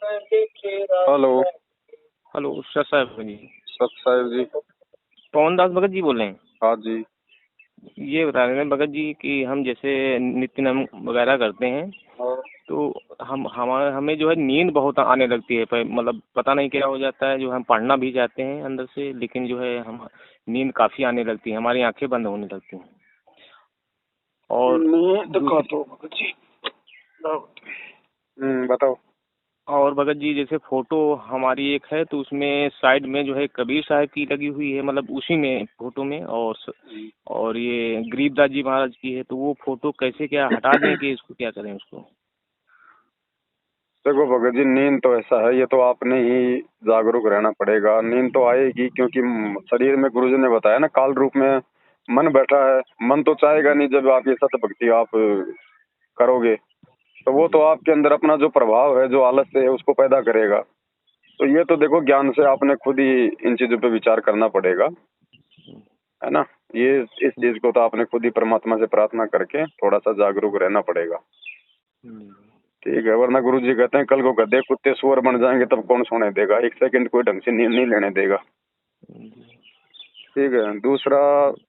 Hello. Hello sir साहब जी। सत साहिब जी। पवन दास भगत जी बोल रहे हैं। हाँ जी। ये बता रहे हैं भगत जी कि हम जैसे नित्य नम वगैरह करते हैं हाँ। तो हमें जो है नींद बहुत आने लगती है। मतलब पता नहीं क्या हो जाता है, जो हम पढ़ना भी चाहते हैं अंदर से, लेकिन जो है हम नींद काफ़ी आने लगती है, हमारी आंखें बंद होने लगती हैं। और नींद का दूसरी तो भगत जी बताओ। और भगत जी जैसे फोटो हमारी एक है तो उसमें साइड में जो है कबीर साहब की लगी हुई है, मतलब उसी में फोटो में। और ये गरीबदास जी महाराज की है, तो वो फोटो कैसे क्या हटा दें कि इसको क्या करें उसको? देखो भगत जी, नींद तो ऐसा है, ये तो आपने ही जागरूक रहना पड़ेगा। नींद तो आएगी क्योंकि शरीर में गुरुजी ने बताया ना, काल रूप में मन बैठा है। मन तो चाहेगा जी नहीं जब आप ये सत्य भक्ति आप करोगे, तो वो तो जी आपके अंदर अपना जो प्रभाव है, जो आलस्य है, उसको पैदा करेगा। तो ये तो देखो, ज्ञान से आपने खुद ही इन चीजों पे विचार करना पड़ेगा, है ना। ये इस चीज को तो आपने खुद ही परमात्मा से प्रार्थना करके थोड़ा सा जागरूक रहना पड़ेगा। जी ठीक है, वरना गुरु जी कहते हैं कल को गधे कुत्ते सुअर बन जाएंगे तब कौन सोने देगा, एक सेकंड कोई ढंग से नींद नहीं लेने देगा। ठीक है। दूसरा,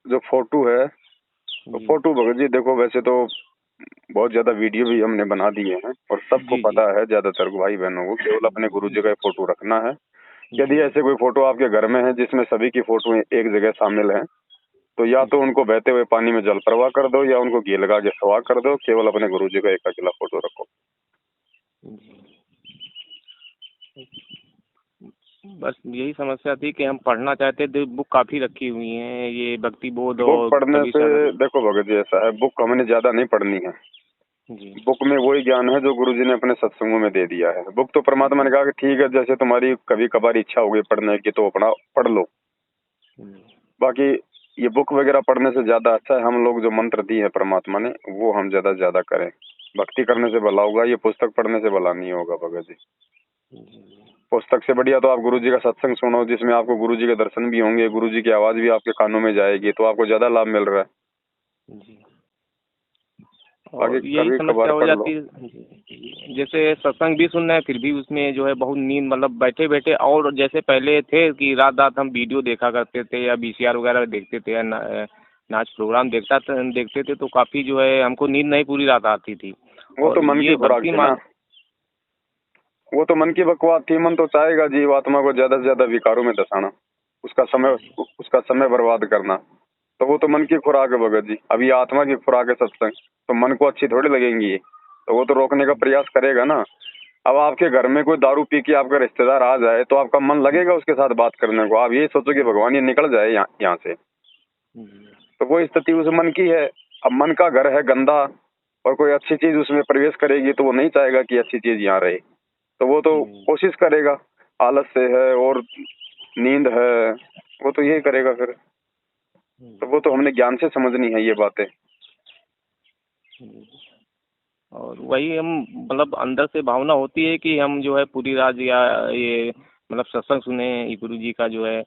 जो फोटो है, तो जी फोटो भगत जी देखो, वैसे तो बहुत ज्यादा वीडियो भी हमने बना दिए हैं और सबको जी जी पता है, ज्यादातर भाई बहनों को, केवल अपने गुरु जी का ही फोटो रखना है। जी यदि ऐसे कोई फोटो आपके घर में है जिसमें सभी की फोटो एक जगह शामिल है, तो या तो जी उनको बहते हुए पानी में जल प्रवाह कर दो या उनको घी लगा के सवा कर दो। केवल अपने गुरु जी का एक अकेला फोटो रखो। जी। बस यही समस्या थी कि हम पढ़ना चाहते थे, बुक काफ़ी रखी हुई हैं, ये भक्ति बोध बुक और पढ़ने कबीर से, साहब। देखो भगत जी ऐसा है, बुक हमने ज्यादा नहीं पढ़नी है। जी बुक में वही ज्ञान है जो गुरु जी ने अपने सत्संगों में दे दिया है। बुक तो परमात्मा ने जी कहा कि ठीक है, जैसे तुम्हारी कभी कभार इच्छा होगी पढ़ने की तो अपना पढ़ लो। जी बाकी ये बुक वगैरह पढ़ने से ज्यादा अच्छा है हम लोग जो मंत्र दिए हैं परमात्मा ने, वो हम ज्यादा से ज्यादा करें। भक्ति करने से भला होगा, ये पुस्तक पढ़ने से भला नहीं होगा भगत जी। जी पुस्तक से बढ़िया तो आप गुरु जी का सत्संग सुनो, जिसमें आपको गुरु जी के दर्शन भी होंगे, गुरु जी की आवाज भी आपके कानों में जाएगी, तो आपको ज्यादा लाभ मिल रहा है। जी। बाकी और यही कभी कभार समस्या हो पढ़ लो। जाती है जी। जैसे सत्संग भी सुन रहे हैं फिर भी उसमें जो है बहुत नींद, मतलब बैठे बैठे, और जैसे पहले थे कि रात रात हम वीडियो देखा करते थे या वीसीआर वगैरह देखते थे या नाच प्रोग्राम देखते थे, तो काफ़ी जो है हमको नींद नहीं पूरी रात आती थी। वो तो और मन की ये खुराक भक्ति थी मा ना, वो तो मन की बकवास थी। मन तो चाहेगा जीवात्मा को ज्यादा से ज्यादा विकारों में धसाना, उसका समय बर्बाद करना। तो वो तो मन की खुराक है भगत जी। अभी आत्मा की खुराक है सत्संग, तो मन को अच्छी थोड़ी लगेंगी ये, तो वो तो रोकने का प्रयास करेगा ना। अब आपके घर में कोई दारू पी के आपका रिश्तेदार आ जाए तो आपका मन लगेगा उसके साथ बात करने को। आप ये सोचो कि भगवान ये निकल जाए यहाँ से, तो वो स्थिति उस मन की है। अब मन का घर है गंदा, और कोई अच्छी चीज उसमें प्रवेश करेगी तो वो नहीं चाहेगा कि अच्छी चीज यहाँ रहे, तो वो तो कोशिश करेगा। आलस्य है और नींद है, वो तो यही करेगा फिर। तो वो तो हमने ज्ञान से समझनी है ये बातें। और वही हम, मतलब अंदर से भावना होती है कि हम जो है पूरी रात या ये मतलब सत्संग सुने, ये गुरु जी का जो है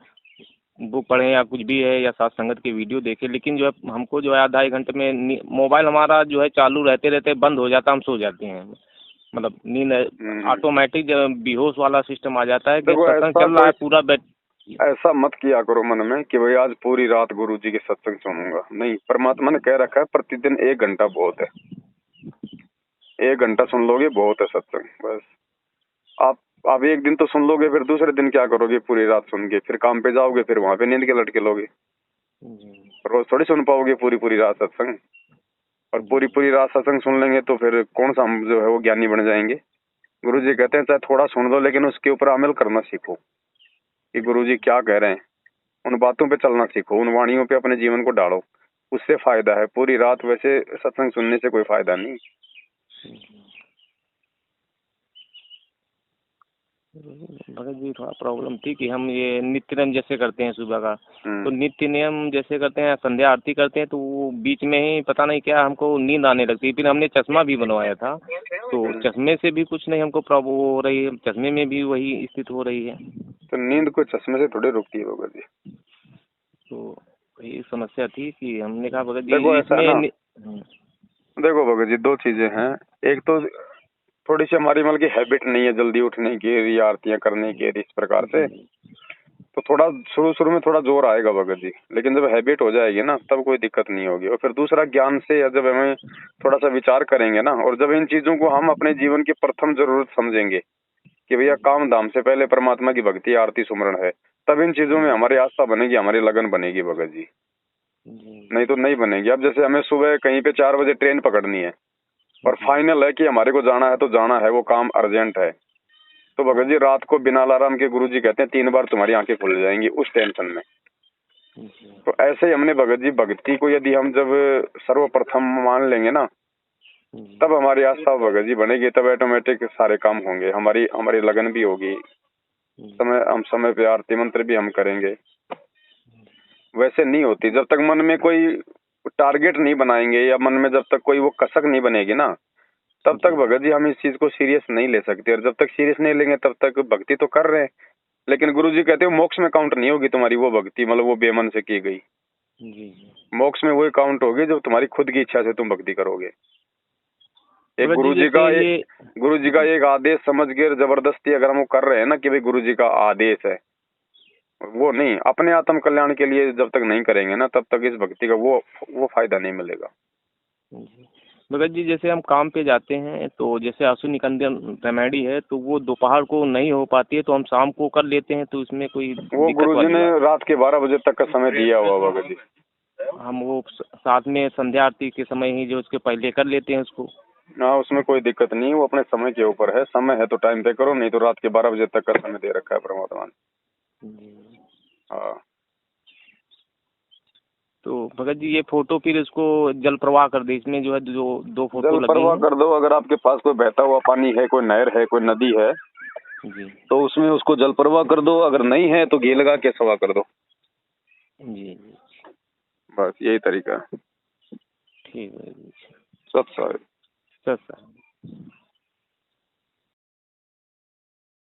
बुक पढ़ें या कुछ भी है या साथ संगत के वीडियो देखें, लेकिन जो है हमको जो है आधा एक घंटे में मोबाइल हमारा जो है चालू रहते रहते बंद हो जाता, हम सो जाते हैं। मतलब नींद हम्म। ऑटोमेटिक बेहोश वाला सिस्टम आ जाता है कि देखो सत्संग ऐसा चल रहा कोई, है पूरा बैठ। ऐसा मत किया करो मन में कि भाई आज पूरी रात गुरु जी के सत्संग सुनूंगा। नहीं, परमात्मा ने कह रखा है प्रतिदिन 1 घंटा बहुत है। 1 घंटा सुन लोगे बहुत है सत्संग, बस। आप एक दिन तो सुन लोगे, फिर दूसरे दिन क्या करोगे? पूरी रात सुन के फिर काम पे जाओगे, फिर वहां पे नींद के लटके लोगे। जी रोज थोड़ी सुन पाओगे पूरी पूरी रात सत्संग। और पूरी जी पूरी रात सत्संग सुन लेंगे तो फिर कौन सा हम जो है वो ज्ञानी बन जाएंगे? गुरु जी कहते हैं चाहे थोड़ा सुन लो, लेकिन उसके ऊपर अमल करना सीखो कि गुरु जी क्या कह रहे हैं। उन बातों पे चलना सीखो, उन वाणियों पे अपने जीवन को डालो, उससे फायदा है। पूरी रात वैसे सत्संग सुनने से कोई फायदा नहीं। भगत जी थोड़ा प्रॉब्लम थी कि हम ये नित्य नियम जैसे करते हैं सुबह का, तो हम्म। नित्य नियम जैसे करते हैं, संध्या आरती करते हैं, तो वो बीच में ही पता नहीं क्या हमको नींद आने लगती है। फिर हमने चश्मा भी बनवाया था, तो चश्मे से भी कुछ नहीं हमको प्रॉब्लम हो रही है, चश्मे में भी वही स्थिति हो रही है। तो नींद कोई चश्मे से थोड़ी रुकती है भगत जी। तो ये समस्या थी कि हमने कहा भगत देखो जी ऐसा है इसमें ना, देखो भगत जी, दो चीजें हैं। एक तो थोड़ी सी हमारी मतलब की हैबिट नहीं है जल्दी उठने की या आरतियां करने की, इस प्रकार से। तो थोड़ा शुरू शुरू में थोड़ा जोर आएगा भगत जी, लेकिन जब हैबिट हो जाएगी ना तब कोई दिक्कत नहीं होगी। और फिर दूसरा, ज्ञान से जब हमें थोड़ा सा विचार करेंगे ना, और जब इन चीजों को हम अपने जीवन की प्रथम जरूरत समझेंगे कि भैया काम धाम से पहले परमात्मा की भक्ति आरती सुमरण है, तब इन चीजों में हमारी आस्था बनेगी, हमारी लगन बनेगी भगत जी। नहीं तो नहीं बनेगी। अब जैसे हमें सुबह कहीं पे 4 बजे ट्रेन पकड़नी है और फाइनल है कि हमारे को जाना है तो जाना है, वो काम अर्जेंट है, तो भगत जी रात को बिना अलार्म के गुरु जी कहते हैं 3 बार तुम्हारी आंखें खुल जाएंगी उस टेंशन में। तो ऐसे ही हमने भगत जी भक्ति को यदि हम जब सर्वप्रथम मान लेंगे ना, तब हमारी आस्था भगत जी बनेगी, तब ऑटोमेटिक सारे काम होंगे, हमारी हमारी लगन भी होगी, हम समय पे आरती मंत्र भी हम करेंगे। वैसे नहीं होती जब तक मन में कोई टारगेट नहीं बनाएंगे, या मन में जब तक कोई वो कसक नहीं बनेगी ना, तब तक भगत जी हम इस चीज को सीरियस नहीं ले सकते। और जब तक सीरियस नहीं लेंगे तब तक भक्ति तो कर रहे हैं, लेकिन गुरु जी कहते हैं मोक्ष में काउंट नहीं होगी तुम्हारी वो भक्ति, मतलब वो बेमन से की गई। मोक्ष में वही काउंट होगी जब तुम्हारी खुद की इच्छा से तुम भक्ति करोगे। एक गुरु जी का एक आदेश समझ के जबरदस्ती अगर हम वो कर रहे हैं ना कि भाई गुरु जी का आदेश है, वो नहीं, अपने आत्म कल्याण के लिए जब तक नहीं करेंगे ना, तब तक इस भक्ति का वो फायदा नहीं मिलेगा। भगत जी जैसे हम काम पे जाते हैं तो जैसे आंसू निकंदन रेमेडी है तो वो दोपहर को नहीं हो पाती है, तो हम शाम को कर लेते हैं, तो इसमें कोई वो गुरु जी ने रात के 12 बजे तक का समय दिया हुआ भगत जी। हम वो साथ में संध्या आरती के समय ही जो उसके पहले कर लेते हैं उसको। हाँ, उसमें कोई दिक्कत नहीं, वो अपने समय के ऊपर है, समय है तो टाइम पे करो, नहीं तो रात के 12 बजे तक का समय दे रखा है परमात्मा ने। हाँ। तो भगत जी ये फोटो फिर इसको जल प्रवाह कर दे, इसमें जो है जो 2 फोटो जल प्रवाह कर दो। अगर आपके पास कोई बहता हुआ पानी है, कोई नहर है, कोई नदी है जी, तो उसमें उसको जल प्रवाह कर दो, अगर नहीं है तो घी लगा के सवा कर दो। जी बस यही तरीका है। ठीक है। सब सारे सर